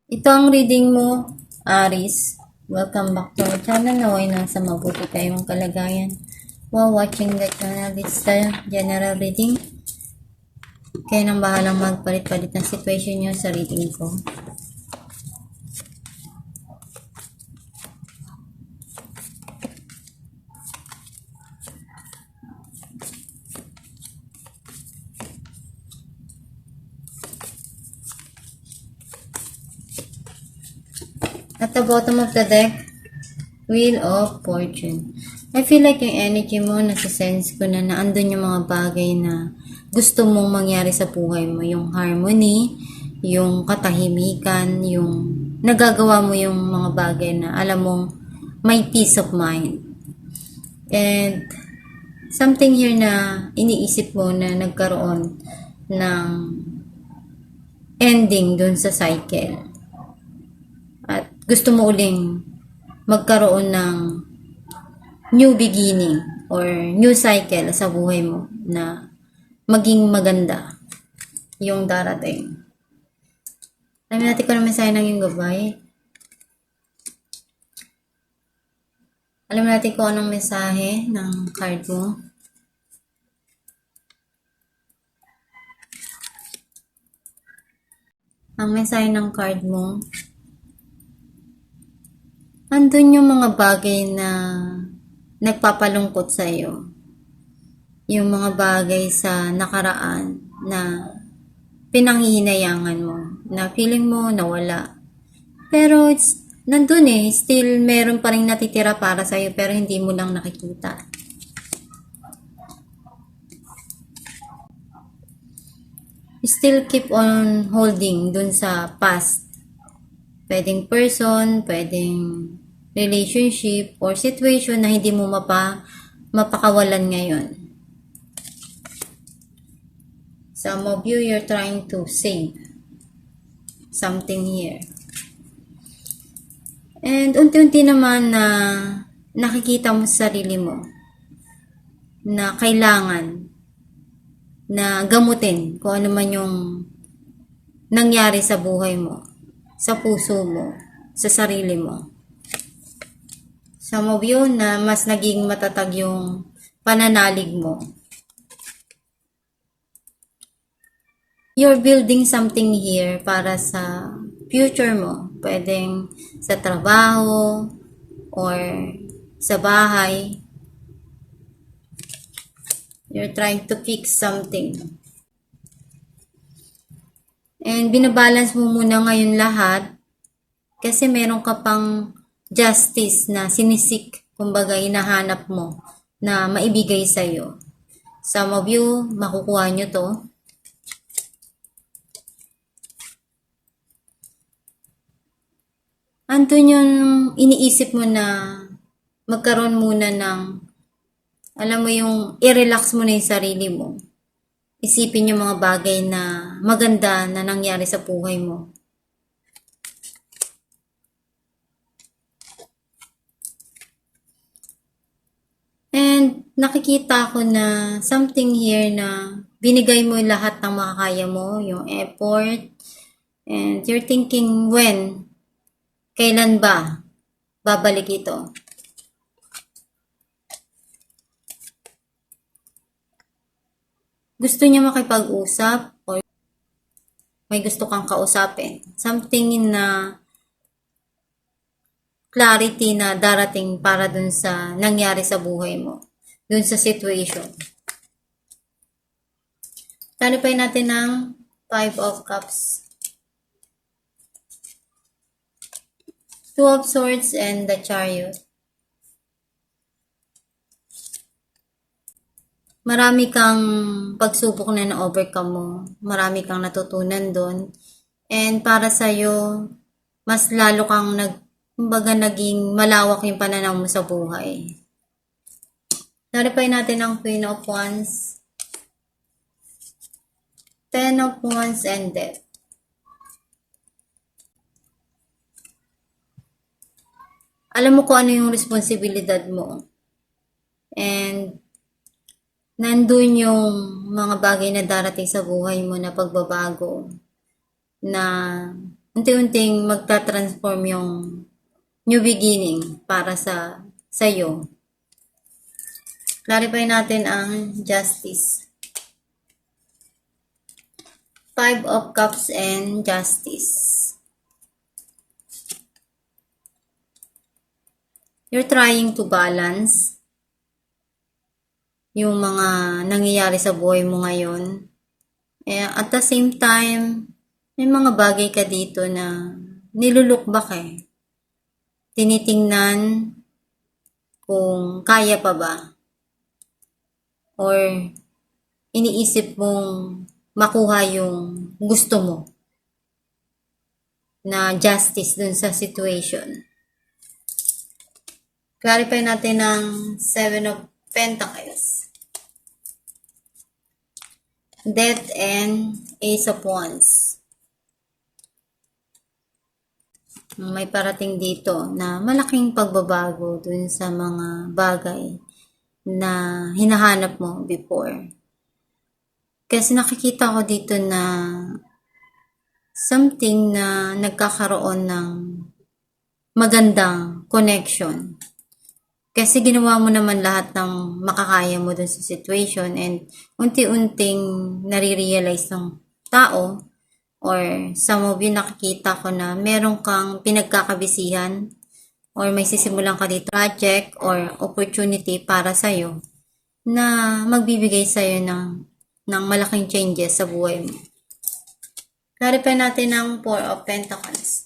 Ito ang reading mo, Aries. Welcome back to our channel. Naway nasa mabuti kayong kalagayan. While watching the channel, it's the general reading. Kayo nang bahalang magpalit-palit ng situation nyo sa reading ko. At the bottom of the deck, Wheel of Fortune. I feel like yung energy mo, nasa-sense ko na naandun yung mga bagay na gusto mong mangyari sa buhay mo. Yung harmony, yung katahimikan, yung nagagawa mo yung mga bagay na alam mong may peace of mind. And something here na iniisip mo na nagkaroon ng ending dun sa cycle. At gusto mo uling magkaroon ng new beginning or new cycle sa buhay mo na maging maganda yung darating. Alamin natin kung ano mensahe ng iyong gabay. Alamin natin kung anong mensahe ng card mo. Ang mensahe ng card mo, andun yung mga bagay na nagpapalungkot sa iyo. Yung mga bagay sa nakaraan na pinanghihinayangan mo, na feeling mo nawala. Pero nandun still meron pa rin natitira para sa iyo pero hindi mo lang nakikita. Still keep on holding dun sa past. Pwedeng person, pwedeng relationship or situation na hindi mo mapakawalan ngayon. Some of you, you're trying to save something here. And unti-unti naman na nakikita mo sa sarili mo na kailangan na gamutin kung ano man yung nangyari sa buhay mo, sa puso mo, sa sarili mo. Some of you na mas naging matatag yung pananalig mo. You're building something here para sa future mo. Pwedeng sa trabaho or sa bahay. You're trying to fix something. And binabalance mo muna ngayon lahat kasi meron ka pang justice na sinisik, kumbaga hinahanap mo na maibigay sa'yo. Some of you, makukuha nyo to. Andun yung iniisip mo na magkaroon muna ng, alam mo yung i-relax mo na yung sarili mo. Isipin yung mga bagay na maganda na nangyari sa buhay mo. And nakikita ko na something here na binigay mo lahat ng makakaya mo, yung effort. And you're thinking when, kailan ba babalik ito? Gusto niya makipag-usap or may gusto kang kausapin. Something na clarity na darating para dun sa nangyari sa buhay mo. Dun sa situation. Tanipay natin ng 5 of Cups. 2 of Swords and the Chariot. Marami kang pagsubok na na-overcome mo. Marami kang natutunan doon. And para sa'yo, mas lalo kang kumbaga naging malawak yung pananaw mo sa buhay. Naripay natin ang Queen of Wands, 10 of Wands and Death. Alam mo kung ano yung responsibilidad mo. And nandun yung mga bagay na darating sa buhay mo na pagbabago na unti-unting magta-transform yung new beginning para sa sa'yo. Clarify natin ang justice. 5 of Cups and Justice. You're trying to balance yung mga nangyayari sa buhay mo ngayon. At the same time, may mga bagay ka dito na nilulukbak eh. Tinitingnan kung kaya pa ba. Or iniisip mong makuha yung gusto mo na justice dun sa situation. Clarify natin ang 7 of Pentacles. Death and Ace of Wands. May parating dito na malaking pagbabago dun sa mga bagay na hinahanap mo before. Kasi nakikita ko dito na something na nagkakaroon ng magandang connection. Kasi ginawa mo naman lahat ng makakaya mo dun sa situation and unti-unting nare-realize ng tao or some of you nakikita ko na meron kang pinagkakabisihan or may sisimulan ka dito project or opportunity para sa'yo na magbibigay sa'yo ng malaking changes sa buhay mo. Clarify natin ang 4 of Pentacles.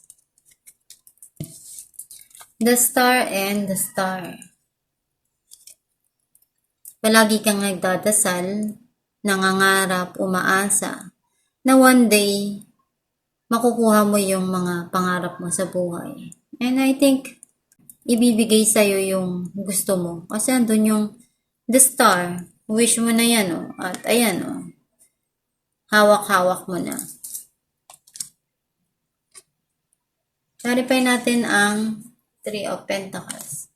The Star and the Star. Palagi kang nagdadasal, nangangarap, umaasa, na one day, makukuha mo yung mga pangarap mo sa buhay. And I think, ibibigay sa'yo yung gusto mo. Kasi andun yung the star, wish mo na yan, oh. At ayan, oh. Hawak-hawak mo na. Clarify natin ang 3 of Pentacles.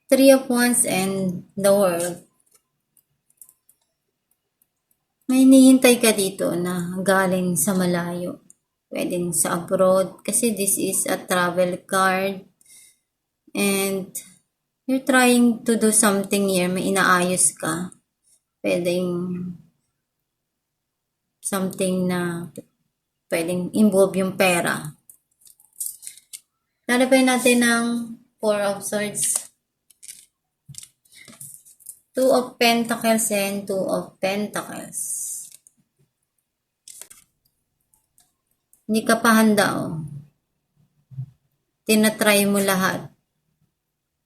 3 of Wands and the World. May hinihintay ka dito na galing sa malayo. Pwedeng sa abroad. Kasi this is a travel card. And you're trying to do something here. May inaayos ka. Pwedeng something na pwedeng involve yung pera. Lalabay natin ang 4 of Swords. 2 of Pentacles and 2 of Pentacles. Hindi ka pa handa, oh. Tinatry mo lahat.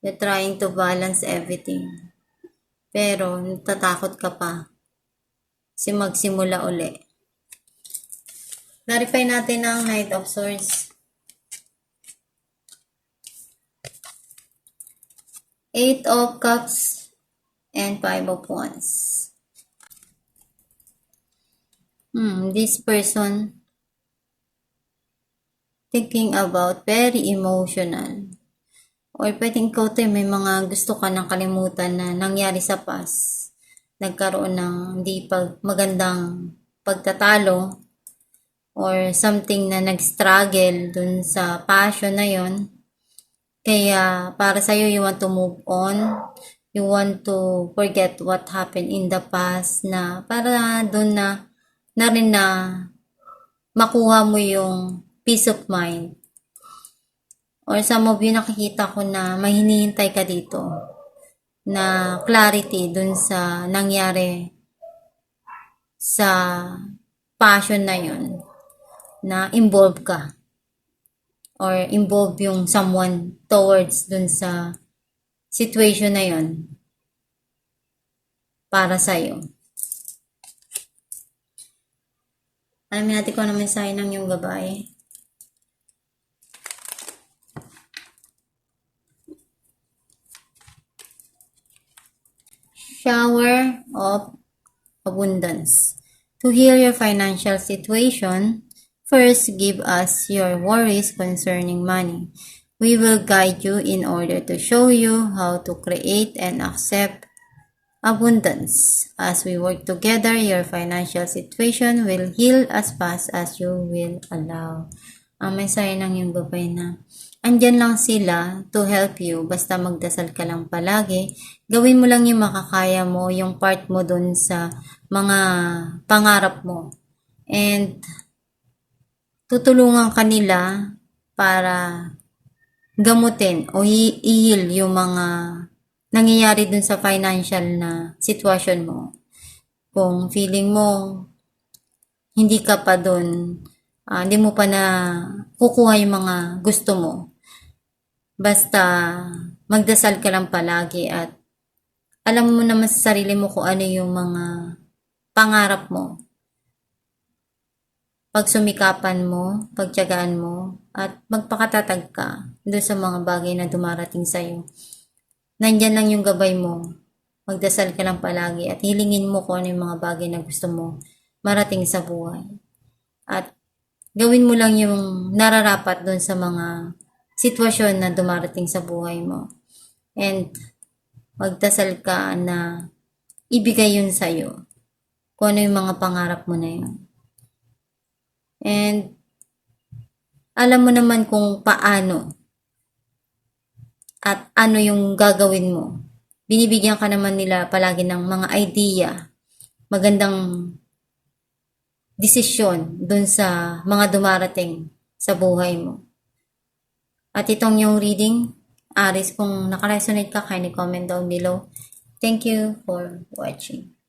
You're trying to balance everything. Pero, natatakot ka pa. Kasi magsimula uli. Clarify natin ang Knight of Swords. 8 of Cups and 5 of Wands. This person thinking about very emotional. Or pwedeng ikaw may mga gusto ka nang kalimutan na nangyari sa past. Nagkaroon ng hindi magandang pagtatalo or something na nag-struggle dun sa passion na yon. Kaya para sa'yo, you want to move on. You want to forget what happened in the past na para doon na rin na makuha mo yung peace of mind. Or some of you nakikita ko na may hinihintay ka dito na clarity doon sa nangyari sa passion na yun na involve ka. Or involve yung someone towards dun sa situation na yun para sa'yo. Alamin natin kung ano mensahe ng iyong gabay. Shower of abundance. To heal your financial situation, first give us your worries concerning money. We will guide you in order to show you how to create and accept abundance. As we work together, your financial situation will heal as fast as you will allow. Ang mensahe ng yung gabay na andyan lang sila to help you. Basta magdasal ka lang palagi. Gawin mo lang yung makakaya mo, yung part mo dun sa mga pangarap mo. And tutulungan ka nila para gamutin o i-heal yung mga nangyayari dun sa financial na sitwasyon mo. Kung feeling mo hindi ka pa dun, hindi mo pa na kukuha yung mga gusto mo. Basta magdasal ka lang palagi at alam mo naman sa sarili mo kung ano yung mga pangarap mo. Pagsumikapan mo, pagtiyagaan mo, at magpakatatag ka doon sa mga bagay na dumarating sa'yo. Nandyan lang yung gabay mo. Magdasal ka lang palagi at hilingin mo kung ano yung mga bagay na gusto mo marating sa buhay. At gawin mo lang yung nararapat doon sa mga sitwasyon na dumarating sa buhay mo. And magdasal ka na ibigay yun sa'yo. Kung ano yung mga pangarap mo na yun. And alam mo naman kung paano at ano yung gagawin mo. Binibigyan ka naman nila palagi ng mga idea, magandang desisyon dun sa mga dumarating sa buhay mo. At itong yung reading, Aries, kung nakaresonate ka, kindly comment down below. Thank you for watching.